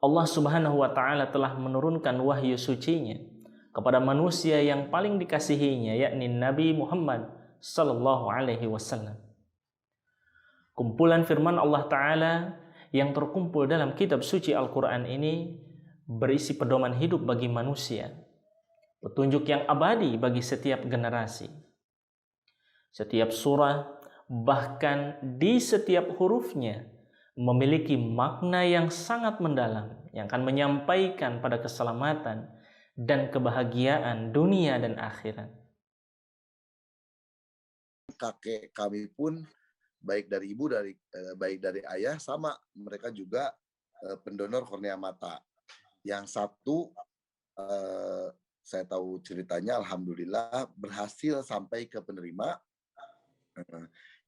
Allah Subhanahu wa taala telah menurunkan wahyu sucinya kepada manusia yang paling dikasihinya, yakni Nabi Muhammad sallallahu alaihi wasallam. Kumpulan firman Allah taala yang terkumpul dalam kitab suci Al-Qur'an ini berisi pedoman hidup bagi manusia, petunjuk yang abadi bagi setiap generasi. Setiap surah, bahkan di setiap hurufnya, memiliki makna yang sangat mendalam yang akan menyampaikan pada keselamatan dan kebahagiaan dunia dan akhirat. Kakek kami pun baik dari ibu baik dari ayah sama, mereka juga pendonor kornea mata. Yang satu saya tahu ceritanya, alhamdulillah berhasil sampai ke penerima.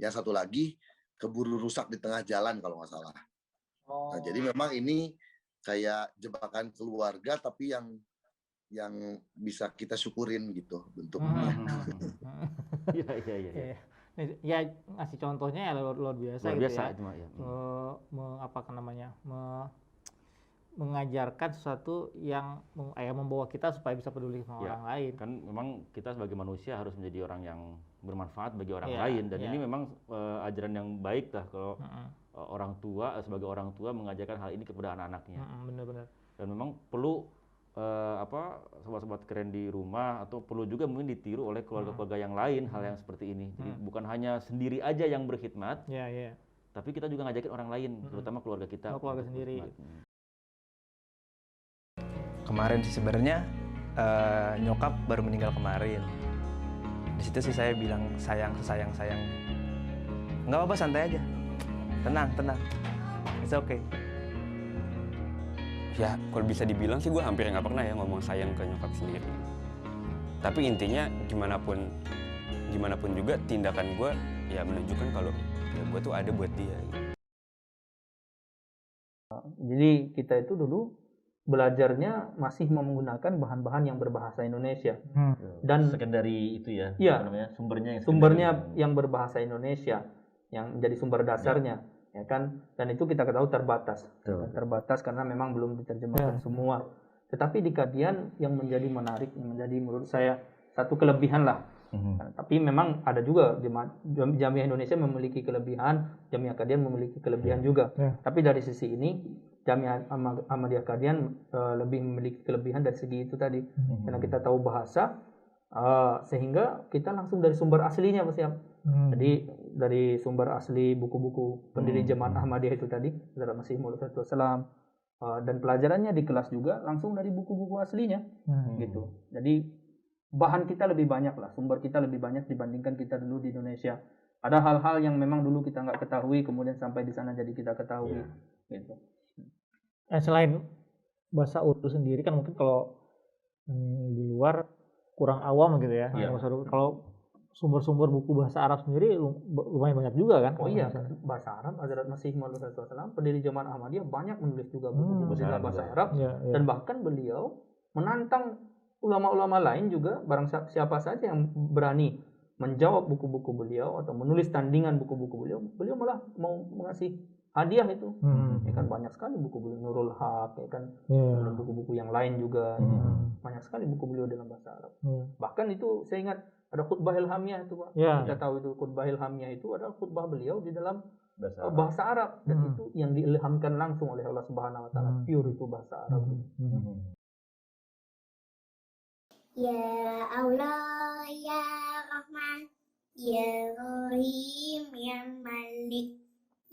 Yang satu lagi keburu rusak di tengah jalan kalau nggak salah. Nah, jadi memang ini kayak jebakan keluarga, tapi yang bisa kita syukurin gitu bentuknya. Iya. Ya ngasih contohnya ya luar biasa Luar gitu biasa ya. itu mah ya. Mengajarkan sesuatu yang membawa kita supaya bisa peduli sama orang lain. Kan memang kita sebagai manusia harus menjadi orang yang bermanfaat bagi orang lain, dan ini memang ajaran yang baik lah kalau orang tua sebagai orang tua mengajarkan hal ini kepada anak-anaknya. Benar-benar. Dan memang perlu sobat-sobat keren di rumah, atau perlu juga mungkin ditiru oleh keluarga-keluarga yang lain hal yang seperti ini. Jadi bukan hanya sendiri aja yang berkhidmat, tapi kita juga ngajakin orang lain, terutama keluarga kita. Keluarga sendiri. Kemarin sih sebenarnya nyokap baru meninggal kemarin. Di situ sih saya bilang sayang. Nggak apa-apa, santai aja. Tenang. It's okay. Ya, kalau bisa dibilang sih gue hampir nggak pernah ya ngomong sayang ke nyokap sendiri. Tapi intinya gimana pun juga tindakan gue ya menunjukkan kalau ya gue tuh ada buat dia. Jadi kita itu dulu belajarnya masih menggunakan bahan-bahan yang berbahasa Indonesia. Dan sekendari itu ya. Iya, sumbernya yang berbahasa Indonesia yang menjadi sumber dasarnya. Ya kan, dan itu kita ketahui terbatas karena memang belum diterjemahkan semua. Tetapi di Kadian yang menjadi menarik, yang menjadi menurut saya satu kelebihan lah. Tapi memang ada juga Jamiah Indonesia memiliki kelebihan, Jamiah Kadian memiliki kelebihan juga. Tapi dari sisi ini Jamiah Ahmadiyah Kadian lebih memiliki kelebihan dari segi itu tadi, karena kita tahu bahasa, sehingga kita langsung dari sumber aslinya Mas Yam. Jadi dari sumber asli buku-buku pendiri Jemaat Ahmadiyah itu tadi, Hazrat Masih Maud Wassalam, dan pelajarannya di kelas juga langsung dari buku-buku aslinya, gitu. Jadi bahan kita lebih banyak lah, sumber kita lebih banyak dibandingkan kita dulu di Indonesia. Ada hal-hal yang memang dulu kita nggak ketahui, kemudian sampai di sana jadi kita ketahui, gitu. Selain bahasa Urdu sendiri kan mungkin kalau di luar kurang awam gitu ya. Kalau sumber-sumber buku bahasa Arab sendiri lumayan banyak juga kan? Oh iya, bahasa Arab, Hazrat Masih Maud Wassalam, pendiri Jemaat Ahmadiyah, banyak menulis juga buku-buku dalam bahasa Arab. Dan bahkan beliau menantang ulama-ulama lain juga, barang siapa saja yang berani menjawab buku-buku beliau atau menulis tandingan buku-buku beliau malah mau mengasih hadiah itu. Ya kan, banyak sekali buku beliau, Nurul Haq, ya kan, dan buku-buku yang lain juga. Banyak sekali buku beliau dalam bahasa Arab. Bahkan itu saya ingat ada khutbah ilhamiah itu Pak. Kita tahu itu khutbah ilhamiah itu adalah khutbah beliau di dalam bahasa Arab, dan itu yang diilhamkan langsung oleh Allah Subhanahu wa taala, pure itu bahasa Arab. Ya Allah ya Rahman ya Rahim ya Malik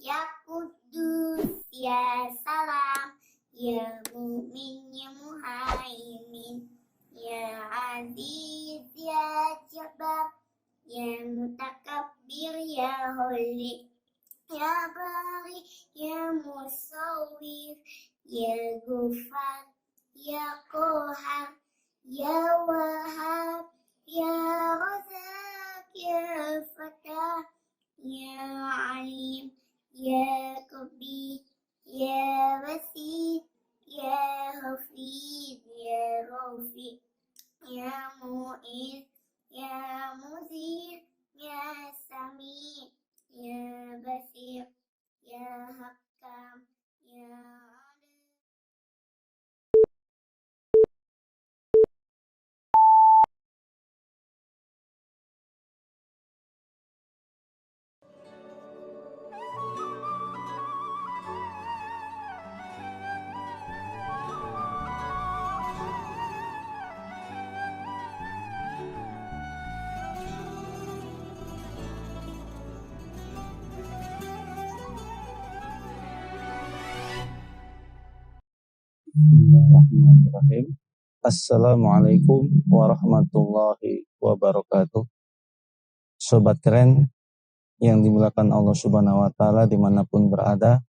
ya Kudus ya Salam ya Mu'min ya Muhaimin ya Aziz ya Jabbar ya Mutakabbir ya Holy ya Bari ya Musawwir ya Ghufar ya Qahar ya Wahhab ya Razak ya Fatah ya Alim ya Qabi ya Basit ya Hafiz ya Rafi ya Mu'iz ya Muzir ya Sami ya Basir ya Hakam ya Bismillahirrahmanirrahim. Assalamualaikum warahmatullahi wabarakatuh. Sobat keren yang dimuliakan Allah Subhanahu wa Ta'ala dimanapun berada,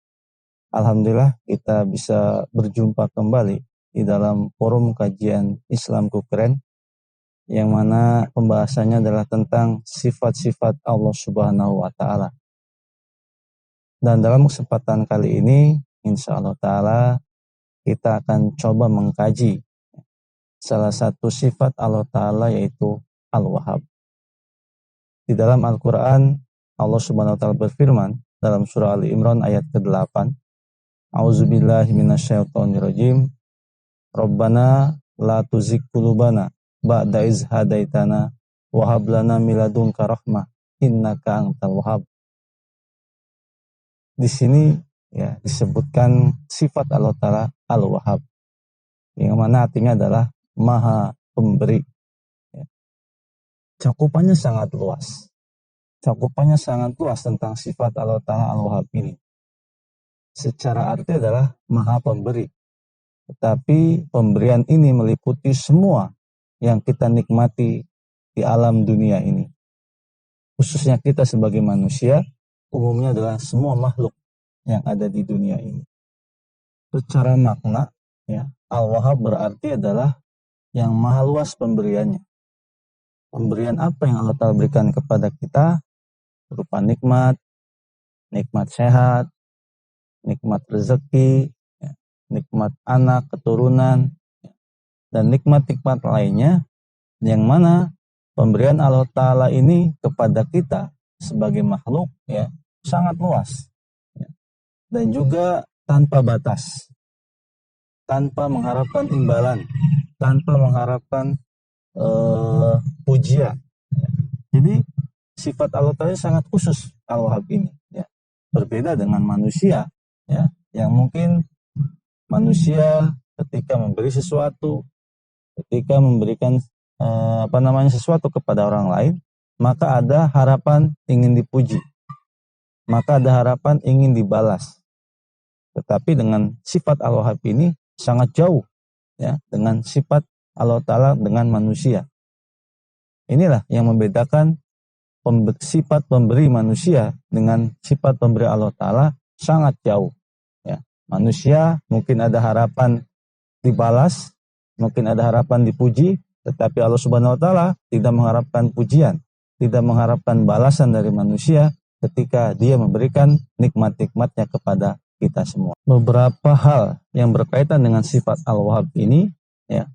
alhamdulillah kita bisa berjumpa kembali di dalam forum kajian Islamku Keren, yang mana pembahasannya adalah tentang sifat-sifat Allah Subhanahu wa Ta'ala. Dan dalam kesempatan kali ini, insya Allah Ta'ala, kita akan coba mengkaji salah satu sifat Allah Ta'ala, yaitu Al-Wahhab. Di dalam Al-Quran, Allah Subhanahu wa Ta'ala berfirman dalam surah Ali Imran ayat ke-8, A'udzubillahi minasyaitonirrajim, Rabbana la tuzigh qulubana ba'da iz hadaitana wa hab lana min ladunka rahmah innaka antal wahhab. Di sini ya disebutkan sifat Allah Ta'ala Al-Wahhab, yang mana artinya adalah Maha Pemberi. Ya. Cakupannya sangat luas. Cakupannya sangat luas tentang sifat Allah Ta'ala Al-Wahhab ini. Secara arti adalah Maha Pemberi. Tetapi pemberian ini meliputi semua yang kita nikmati di alam dunia ini. Khususnya kita sebagai manusia, umumnya adalah semua makhluk yang ada di dunia ini. Secara makna, ya, Al-Wahhab berarti adalah yang maha luas pemberiannya. Pemberian apa yang Allah Ta'ala berikan kepada kita berupa nikmat, nikmat sehat, nikmat rezeki, ya, nikmat anak, keturunan, ya, dan nikmat-nikmat lainnya, yang mana pemberian Allah Ta'ala ini kepada kita sebagai makhluk ya sangat luas, ya, dan juga tanpa batas, tanpa mengharapkan imbalan, tanpa mengharapkan pujian. Ya. Jadi sifat Allah Ta'ala sangat khusus Al-Wahhab ini. Ya. Berbeda dengan manusia, ya, yang mungkin manusia ketika memberi sesuatu, ketika memberikan sesuatu kepada orang lain, maka ada harapan ingin dipuji, maka ada harapan ingin dibalas. Tetapi dengan sifat Al-Wahhab ini sangat jauh, ya, dengan sifat Allah Ta'ala dengan manusia. Inilah yang membedakan sifat pemberi manusia dengan sifat pemberi Allah Ta'ala sangat jauh. Ya. Manusia mungkin ada harapan dibalas, mungkin ada harapan dipuji, tetapi Allah Subhanahu wa Ta'ala tidak mengharapkan pujian, tidak mengharapkan balasan dari manusia ketika dia memberikan nikmat-nikmatnya kepada kita semua. Beberapa hal yang berkaitan dengan sifat Al-Wahhab ini, ya,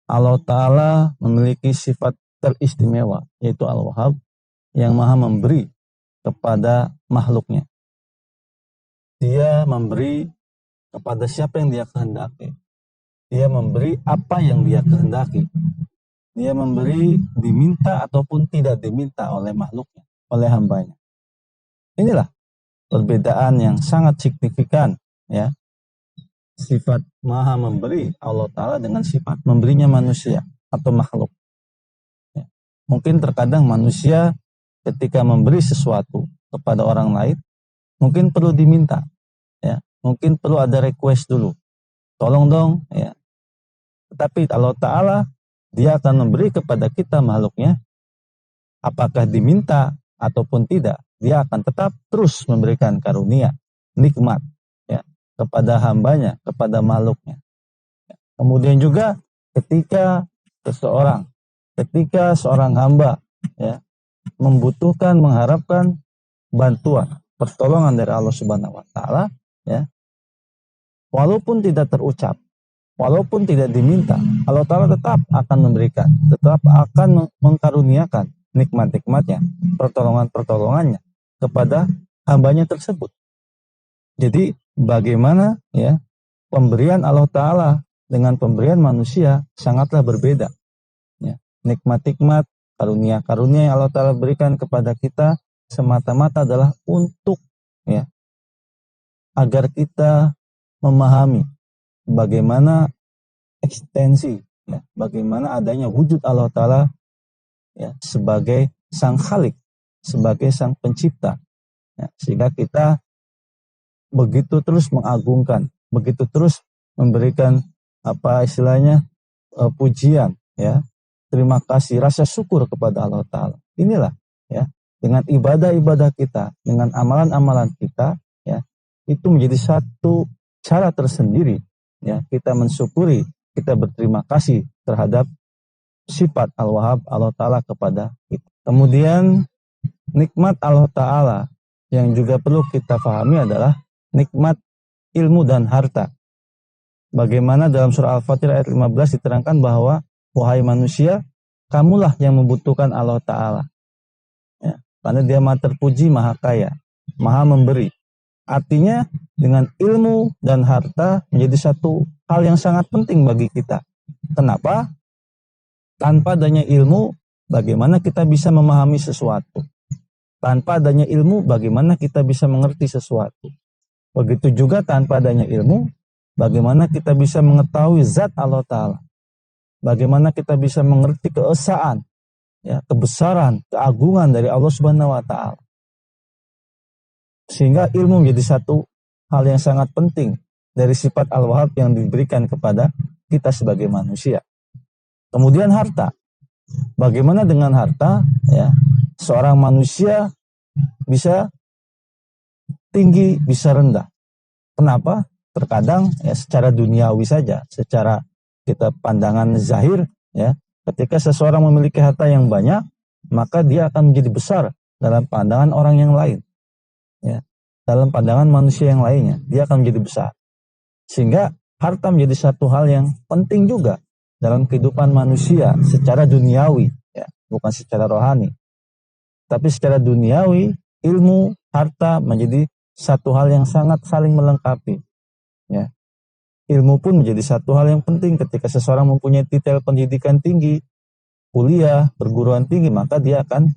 Allah Ta'ala memiliki sifat teristimewa, yaitu Al-Wahhab, yang maha memberi kepada makhluknya. Dia memberi kepada siapa yang dia kehendaki. Dia memberi apa yang dia kehendaki. Dia memberi diminta ataupun tidak diminta oleh makhluknya, oleh hambanya. Inilah perbedaan yang sangat signifikan, ya, sifat maha memberi Allah Ta'ala dengan sifat memberinya manusia atau makhluk. Ya. Mungkin terkadang manusia ketika memberi sesuatu kepada orang lain, mungkin perlu diminta, ya, mungkin perlu ada request dulu, tolong dong, ya. Tetapi Allah Ta'ala, dia akan memberi kepada kita makhluknya, apakah diminta ataupun tidak, dia akan tetap terus memberikan karunia, nikmat, ya, kepada hambanya, kepada makhluknya. Kemudian juga ketika seorang hamba, ya, membutuhkan, mengharapkan bantuan, pertolongan dari Allah Subhanahu wa Ta'ala, ya, walaupun tidak terucap, walaupun tidak diminta, Allah Ta'ala tetap akan memberikan, tetap akan mengkaruniakan nikmat-nikmatnya, pertolongan-pertolongannya kepada hambanya tersebut. Jadi bagaimana, ya, pemberian Allah Ta'ala dengan pemberian manusia sangatlah berbeda. Ya. Nikmat-nikmat, karunia-karunia yang Allah Ta'ala berikan kepada kita semata-mata adalah untuk, ya, agar kita memahami bagaimana ekstensi, ya, bagaimana adanya wujud Allah Ta'ala, ya, sebagai sang khalik, sebagai sang pencipta, ya, sehingga kita begitu terus mengagungkan, begitu terus memberikan apa istilahnya pujian, ya, terima kasih, rasa syukur kepada Allah Ta'ala. Inilah, ya, dengan ibadah-ibadah kita, dengan amalan-amalan kita, ya, itu menjadi satu cara tersendiri, ya, kita mensyukuri, kita berterima kasih terhadap sifat Al-Wahhab Allah Ta'ala kepada kita. Kemudian nikmat Allah Ta'ala yang juga perlu kita pahami adalah nikmat ilmu dan harta. Bagaimana dalam surah Al-Fatir ayat 15 diterangkan bahwa wahai manusia, kamulah yang membutuhkan Allah Ta'ala. Ya, karena dia maha terpuji, maha kaya, maha memberi. Artinya dengan ilmu dan harta menjadi satu hal yang sangat penting bagi kita. Kenapa? Tanpa adanya ilmu, bagaimana kita bisa memahami sesuatu? Tanpa adanya ilmu, bagaimana kita bisa mengerti sesuatu? Begitu juga tanpa adanya ilmu, bagaimana kita bisa mengetahui zat Allah Ta'ala? Bagaimana kita bisa mengerti keesaan, ya, kebesaran, keagungan dari Allah Subhanahu wa Ta'ala? Sehingga ilmu menjadi satu hal yang sangat penting dari sifat Al-Wahhab yang diberikan kepada kita sebagai manusia. Kemudian harta. Bagaimana dengan harta? Ya, seorang manusia bisa tinggi, bisa rendah. Kenapa? Terkadang ya secara duniawi saja, secara kita pandangan zahir, ya, ketika seseorang memiliki harta yang banyak, maka dia akan menjadi besar dalam pandangan orang yang lain, ya, dalam pandangan manusia yang lainnya, dia akan menjadi besar. Sehingga harta menjadi satu hal yang penting juga dalam kehidupan manusia secara duniawi, ya, bukan secara rohani. Tapi secara duniawi, ilmu, harta menjadi satu hal yang sangat saling melengkapi. Ya. Ilmu pun menjadi satu hal yang penting ketika seseorang mempunyai titel pendidikan tinggi, kuliah, perguruan tinggi, maka dia akan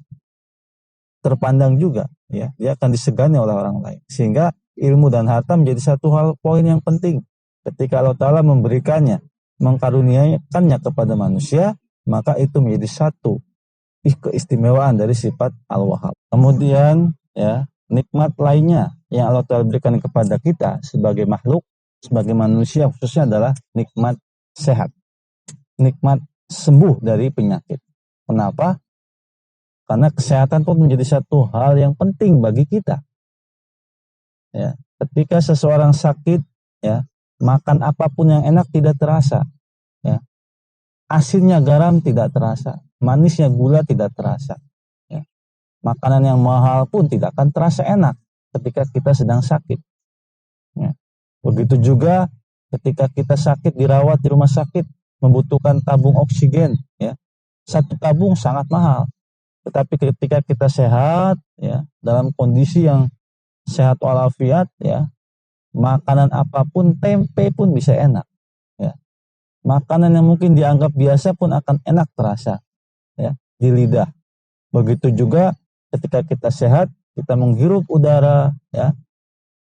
terpandang juga, ya, dia akan disegani oleh orang lain. Sehingga ilmu dan harta menjadi satu hal poin yang penting ketika Allah Ta'ala memberikannya, mengkaruniakannya kepada manusia, maka itu menjadi satu keistimewaan dari sifat Al-Wahhab. Kemudian, ya, nikmat lainnya yang Allah Ta'ala berikan kepada kita sebagai makhluk, sebagai manusia khususnya adalah nikmat sehat, nikmat sembuh dari penyakit. Kenapa? Karena kesehatan pun menjadi satu hal yang penting bagi kita. Ya, ketika seseorang sakit, ya, makan apapun yang enak tidak terasa, ya, asinnya garam tidak terasa, manisnya gula tidak terasa, ya. Makanan yang mahal pun tidak akan terasa enak ketika kita sedang sakit, ya. Begitu juga ketika kita sakit, dirawat di rumah sakit, membutuhkan tabung oksigen, ya, satu tabung sangat mahal. Tetapi ketika kita sehat, ya, dalam kondisi yang sehat walafiat, ya, makanan apapun, tempe pun bisa enak, ya. Makanan yang mungkin dianggap biasa pun akan enak terasa, ya, di lidah. Begitu juga ketika kita sehat, kita menghirup udara, ya,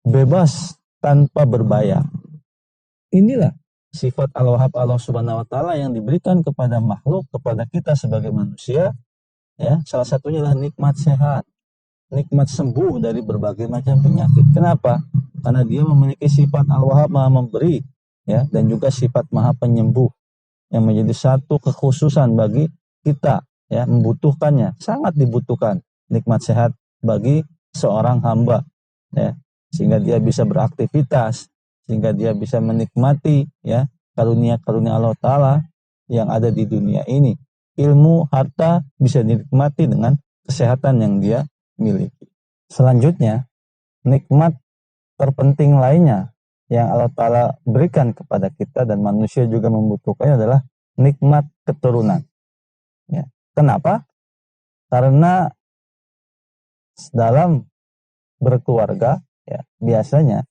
bebas tanpa berbayar. Inilah sifat Al-Wahhab Allah Subhanahu wa Ta'ala yang diberikan kepada makhluk, kepada kita sebagai manusia, ya. Salah satunya adalah nikmat sehat, nikmat sembuh dari berbagai macam penyakit. Kenapa? Karena dia memiliki sifat Al-Wahhab maha memberi, ya, dan juga sifat maha penyembuh yang menjadi satu kekhususan bagi kita, ya, membutuhkannya, sangat dibutuhkan nikmat sehat bagi seorang hamba, ya, sehingga dia bisa beraktivitas, sehingga dia bisa menikmati, ya, karunia-karunia Allah Ta'ala yang ada di dunia ini. Ilmu, harta bisa dinikmati dengan kesehatan yang dia miliki. Selanjutnya, nikmat terpenting lainnya yang Allah Ta'ala berikan kepada kita dan manusia juga membutuhkannya adalah nikmat keturunan, ya. Kenapa? Karena dalam berkeluarga, ya, biasanya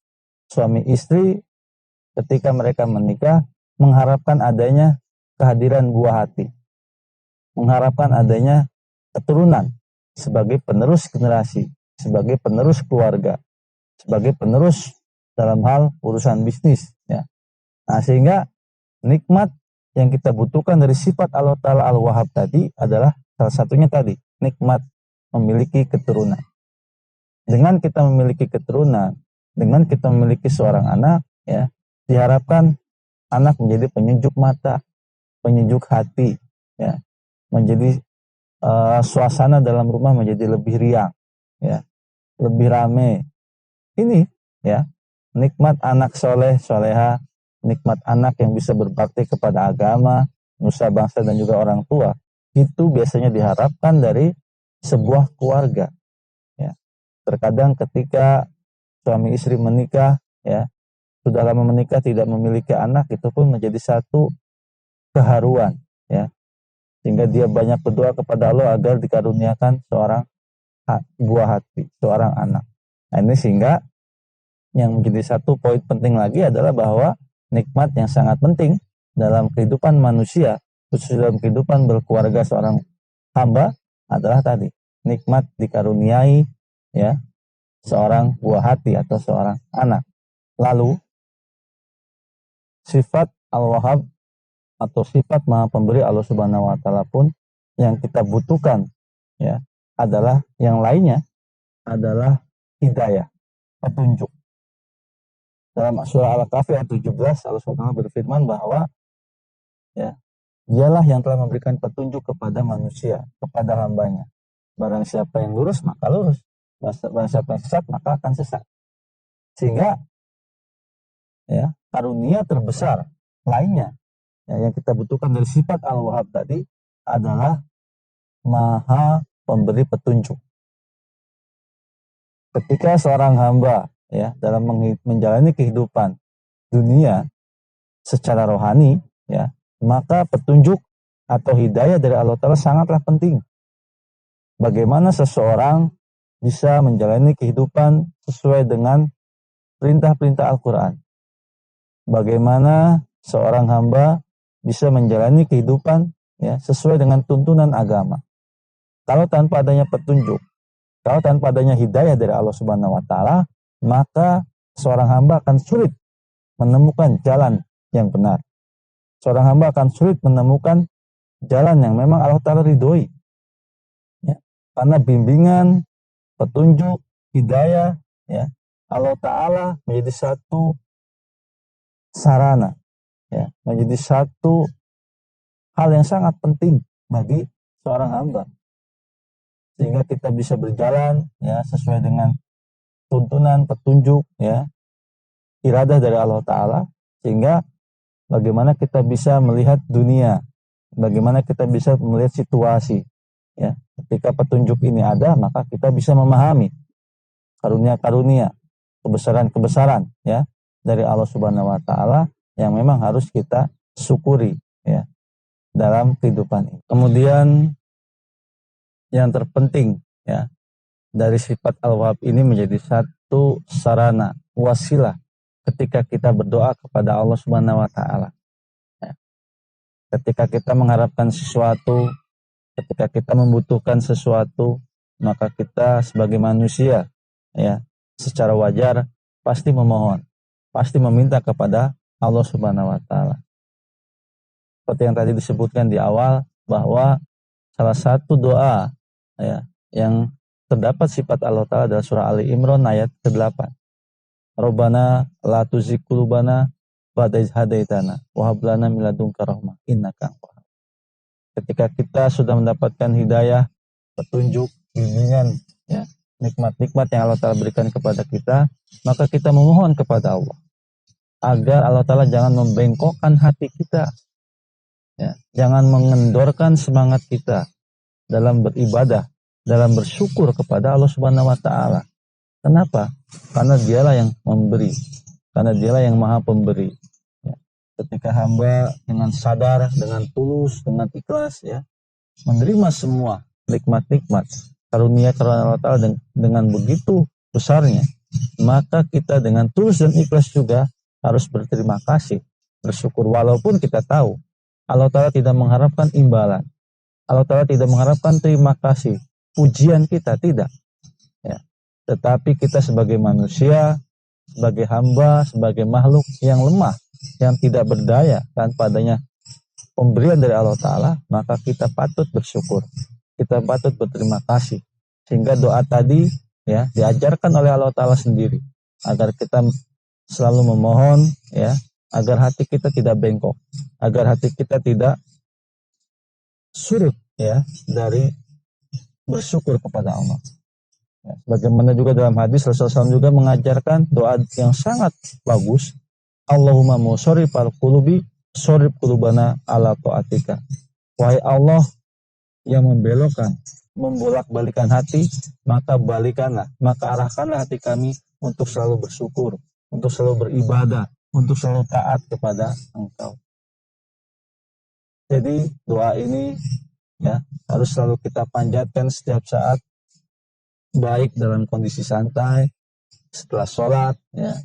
suami istri ketika mereka menikah mengharapkan adanya kehadiran buah hati, mengharapkan adanya keturunan sebagai penerus generasi, sebagai penerus keluarga, sebagai penerus dalam hal urusan bisnis, ya. Nah, sehingga nikmat yang kita butuhkan dari sifat Allah Ta'ala Al-Wahhab tadi adalah salah satunya tadi, nikmat memiliki keturunan. Dengan kita memiliki keturunan, dengan kita memiliki seorang anak, ya, diharapkan anak menjadi penyejuk mata, penyejuk hati, ya, menjadi suasana dalam rumah menjadi lebih riang, ya, lebih rame. Ini, ya, nikmat anak soleh, soleha, nikmat anak yang bisa berbakti kepada agama, nusa bangsa dan juga orang tua. Itu biasanya diharapkan dari sebuah keluarga. Ya. Terkadang ketika suami istri menikah, ya, sudah lama menikah tidak memiliki anak, itu pun menjadi satu keharuan, ya. Sehingga dia banyak berdoa kepada Allah agar dikaruniakan seorang buah hati, seorang anak. Nah, ini sehingga yang menjadi satu poin penting lagi adalah bahwa nikmat yang sangat penting dalam kehidupan manusia, khususnya dalam kehidupan berkeluarga seorang hamba adalah tadi nikmat dikaruniai, ya, seorang buah hati atau seorang anak. Lalu sifat Al-Wahhab atau sifat Maha Pemberi Allah Subhanahu wa taala pun yang kita butuhkan, ya, adalah yang lainnya adalah hidayah, petunjuk. Dalam surah Al-Kahfi ayat 17 Allah Subhanahu wa taala berfirman bahwa, ya, dialah yang telah memberikan petunjuk kepada manusia, kepada hambanya. Barang siapa yang lurus maka lurus, barang siapa yang sesat maka akan sesat. Sehingga, ya, karunia terbesar lainnya, ya, yang kita butuhkan dari sifat Al-Wahhab tadi adalah Maha Pemberi petunjuk. Ketika seorang hamba, ya, dalam menjalani kehidupan dunia secara rohani, ya, maka petunjuk atau hidayah dari Allah Ta'ala sangatlah penting. Bagaimana seseorang bisa menjalani kehidupan sesuai dengan perintah-perintah Al-Quran. Bagaimana seorang hamba bisa menjalani kehidupan, ya, sesuai dengan tuntunan agama. Kalau tanpa adanya petunjuk, kalau tanpa adanya hidayah dari Allah Subhanahu wa taala, maka seorang hamba akan sulit menemukan jalan yang benar. Seorang hamba akan sulit menemukan jalan yang memang Allah Ta'ala ridhoi. Ya, karena bimbingan, petunjuk, hidayah, ya, Allah Ta'ala menjadi satu sarana, ya, menjadi satu hal yang sangat penting bagi seorang hamba. Sehingga kita bisa berjalan, ya, sesuai dengan tuntunan, petunjuk, ya, iradah dari Allah Ta'ala. Sehingga bagaimana kita bisa melihat dunia, bagaimana kita bisa melihat situasi, ya. Ketika petunjuk ini ada, maka kita bisa memahami karunia-karunia, kebesaran-kebesaran, ya, dari Allah Subhanahu wa taala yang memang harus kita syukuri, ya, dalam kehidupan ini. Kemudian yang terpenting, ya, dari sifat Al-Wahhab ini menjadi satu sarana, wasilah ketika kita berdoa kepada Allah Subhanahu wa taala. Ya. Ketika kita mengharapkan sesuatu, ketika kita membutuhkan sesuatu, maka kita sebagai manusia, ya, secara wajar pasti memohon, pasti meminta kepada Allah Subhanahu wa taala. Seperti yang tadi disebutkan di awal bahwa salah satu doa, ya, yang terdapat sifat Allah Ta'ala adalah surah Ali Imran ayat ke-8. Rabbana la tuzigh qulubana ba'da idh hadaitana wa hab lana min ladunka rahmah innaka antal wahhab. Ketika kita sudah mendapatkan hidayah, petunjuk, bimbingan, ya, nikmat-nikmat yang Allah Ta'ala berikan kepada kita, maka kita memohon kepada Allah agar Allah Ta'ala jangan membengkokkan hati kita, ya, jangan mengendorkan semangat kita dalam beribadah, dalam bersyukur kepada Allah Subhanahu wa taala. Kenapa? Karena dialah yang memberi, karena dialah yang Maha Pemberi. Ya. Ketika hamba dengan sadar, dengan tulus, dengan ikhlas, ya, menerima semua nikmat-nikmat karunia-karunia Allah Ta'ala dengan begitu besarnya, maka kita dengan tulus dan ikhlas juga harus berterima kasih, bersyukur, walaupun kita tahu Allah Ta'ala tidak mengharapkan imbalan. Allah Ta'ala tidak mengharapkan terima kasih, pujian kita, tidak. Ya. Tetapi kita sebagai manusia, sebagai hamba, sebagai makhluk yang lemah, yang tidak berdaya tanpa adanya pemberian dari Allah Ta'ala, maka kita patut bersyukur. Kita patut berterima kasih. Sehingga doa tadi, ya, diajarkan oleh Allah Ta'ala sendiri. Agar kita selalu memohon, ya, agar hati kita tidak bengkok, agar hati kita tidak surut ya dari bersyukur kepada Allah. Ya, bagaimana juga dalam hadis Rasulullah SAW juga mengajarkan doa yang sangat bagus. Allahumma musyrifal qulubi syrif qulubana ala ta'atika. Wahai Allah yang membelokkan, membolak-balikan hati, maka balikanlah, maka arahkanlah hati kami untuk selalu bersyukur, untuk selalu beribadah, untuk selalu taat kepada Engkau. Jadi doa ini ya harus selalu kita panjatkan setiap saat, baik dalam kondisi santai, setelah sholat, ya,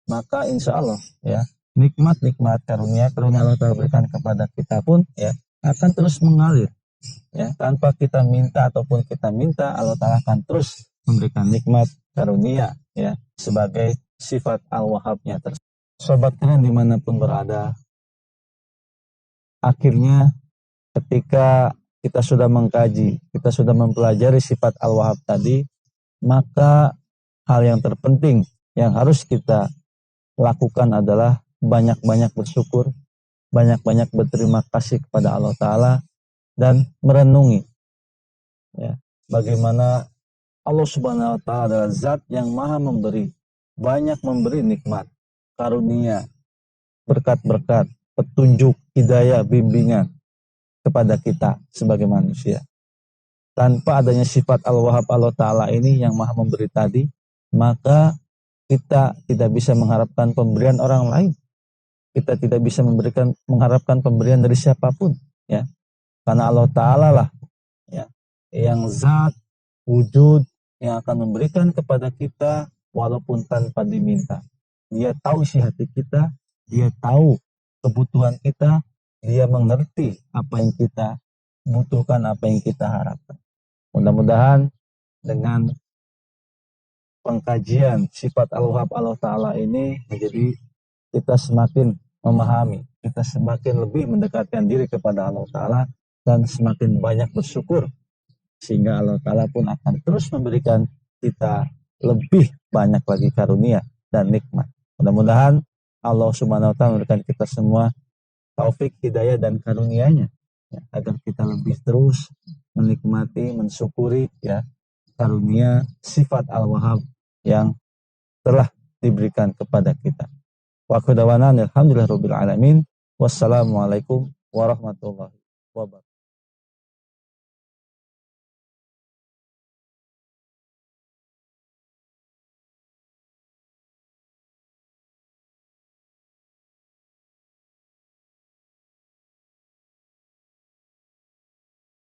maka insya Allah ya nikmat-nikmat karunia Allah Ta'ala berikan kepada kita pun ya akan terus mengalir. Ya, tanpa kita minta ataupun kita minta, Allah Ta'ala akan terus memberikan nikmat karunia ya sebagai sifat Al-Wahhabnya tersebut. Sobat kalian dimanapun berada, akhirnya ketika kita sudah mengkaji, kita sudah mempelajari sifat Al-Wahhab tadi, maka hal yang terpenting yang harus kita lakukan adalah banyak-banyak bersyukur, banyak-banyak berterima kasih kepada Allah Ta'ala, dan merenungi ya, bagaimana Allah Subhanahu wa Ta'ala adalah zat yang maha memberi, banyak memberi nikmat, karunia, berkat-berkat, petunjuk, hidayah, bimbingan kepada kita sebagai manusia. Tanpa adanya sifat Al-Wahhab Allah Ta'ala ini yang maha memberi tadi, maka kita tidak bisa mengharapkan pemberian orang lain. Kita tidak bisa mengharapkan pemberian dari siapapun ya. Karena Allah Ta'ala lah ya, yang zat wujud yang akan memberikan kepada kita walaupun tanpa diminta. Dia tahu isi hati kita, dia tahu kebutuhan kita, dia mengerti apa yang kita butuhkan, apa yang kita harapkan. Mudah-mudahan dengan pengkajian sifat Al-Wahhab Allah Ta'ala ini menjadi kita semakin memahami, kita semakin lebih mendekatkan diri kepada Allah Ta'ala, dan semakin banyak bersyukur, sehingga Allah Ta'ala pun akan terus memberikan kita lebih banyak lagi karunia dan nikmat. Mudah-mudahan Allah Subhanahu wa Ta'ala memberikan kita semua taufik, hidayah, dan karunia-Nya ya, agar kita lebih terus menikmati, mensyukuri ya karunia sifat Al-Wahhab yang telah diberikan kepada kita. Wa qadawana alhamdulillahirabbil alamin. Wassalamualaikum warahmatullahi wabarakatuh.